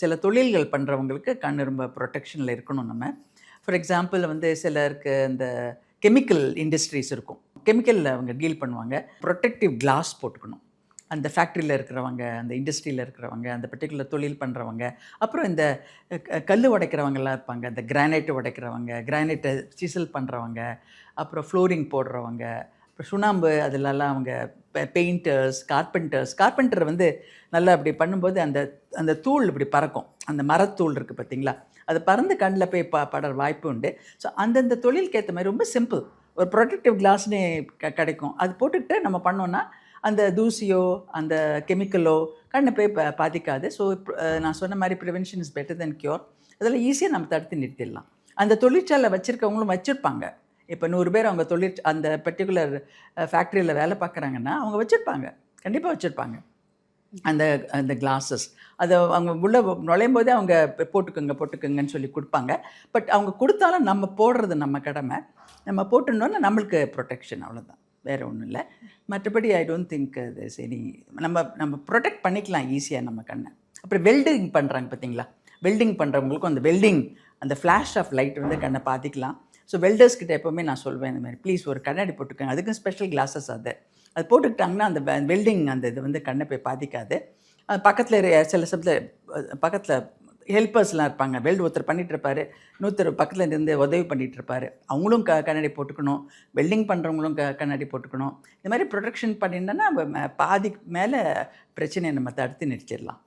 சில தொழில்கள் பண்ணுறவங்களுக்கு கண் ரொம்ப ப்ரொடெக்ஷனில் இருக்கணும் நம்ம. ஃபார் எக்ஸாம்பிள் சிலருக்கு இந்த கெமிக்கல் இண்டஸ்ட்ரீஸ் இருக்கும். கெமிக்கலில் அவங்க டீல் பண்ணுவாங்க. ப்ரொடெக்டிவ் கிளாஸ் போட்டுக்கணும். அந்த ஃபேக்ட்ரியில் இருக்கிறவங்க, அந்த இண்டஸ்ட்ரியில் இருக்கிறவங்க, அந்த பர்ட்டிகுலர் தொழில் பண்ணுறவங்க, அப்புறம் இந்த கல் உடைக்கிறவங்கலாம் இருப்பாங்க. இந்த கிரானைட் உடைக்கிறவங்க, கிரானைட்டை சிசல் பண்ணுறவங்க, அப்புறம் ஃப்ளோரிங் போடுறவங்க, அப்புறம் சுண்ணாம்பு அதிலலாம் அவங்க பெயிண்டர்ஸ், கார்பெண்டர் நல்லா அப்படி பண்ணும்போது அந்த அந்த தூள் இப்படி பறக்கும். அந்த மரத்தூள் இருக்குது பார்த்தீங்களா? அது பறந்து கண்ணில் போய் படுற வாய்ப்பு உண்டு. ஸோ அந்தந்த தொழிலுக்கு ஏற்ற மாதிரி ரொம்ப சிம்பிள். ஒரு ப்ரொடெக்டிவ் கிளாஸ்னு கிடைக்கும். அது போட்டுக்கிட்டு நம்ம பண்ணோன்னா அந்த தூசியோ அந்த கெமிக்கலோ கண்ணை போய் பாதிக்காது. ஸோ நான் சொன்ன மாதிரி prevention is better then cure. அதில் ஈஸியாக நம்ம தடுத்து நிறுத்திடலாம். அந்த தொழிற்சாலை வச்சுருக்கவங்களும் வச்சுருப்பாங்க. இப்போ 100 பேர் அவங்க அந்த பர்ட்டிகுலர் ஃபேக்ட்ரியில் வேலை பார்க்குறாங்கன்னா அவங்க வச்சுருப்பாங்க, கண்டிப்பாக வச்சுருப்பாங்க அந்த அந்த கிளாஸஸ். அதை அவங்க உள்ளே நுழையும் போதே அவங்க போட்டுக்குங்கன்னு சொல்லி கொடுப்பாங்க. பட் அவங்க கொடுத்தாலும் நம்ம போடுறது நம்ம கடமை. நம்ம போட்டுனோன்னா நம்மளுக்கு ப்ரொடெக்ஷன், அவ்வளோதான், வேறு ஒன்றும் இல்லை. மற்றபடி ஐ டோன்ட் திங்க் சரி, நம்ம ப்ரொடெக்ட் பண்ணிக்கலாம் ஈஸியாக நம்ம கண்ணை. அப்புறம் வெல்டிங் பண்ணுறாங்க பார்த்தீங்களா? வெல்டிங் பண்ணுறவங்களுக்கும் அந்த ஃப்ளாஷ் ஆஃப் லைட் கண்ணை பாதிக்கலாம். ஸோ வெல்டர்ஸ்கிட்ட எப்போவுமே நான் சொல்வேன், இந்த மாதிரி ப்ளீஸ் ஒரு கண்ணாடி போட்டுக்கோங்க. அதுக்கும் ஸ்பெஷல் கிளாஸஸ் அது போட்டுக்கிட்டாங்கன்னா அந்த வெல்டிங் அந்த இது கண்ணை போய் பாதிக்காது. பக்கத்தில் சில சமயத்தில் பக்கத்தில் ஹெல்ப்பர்ஸ்லாம் இருப்பாங்க. வெல்டு ஒருத்தர் பண்ணிகிட்ருப்பார், இன்னொருத்தர் பக்கத்தில் இருந்து உதவி பண்ணிகிட்ருப்பார். அவங்களும் கண்ணாடி போட்டுக்கணும். வெல்டிங் பண்ணுறவங்களும் கண்ணாடி போட்டுக்கணும். இந்த மாதிரி ப்ரொடெக்ஷன் பண்ணிட்டோன்னா பாதிக்கு மேலே பிரச்சனையை நம்ம தடுத்து நிறுத்திடலாம்.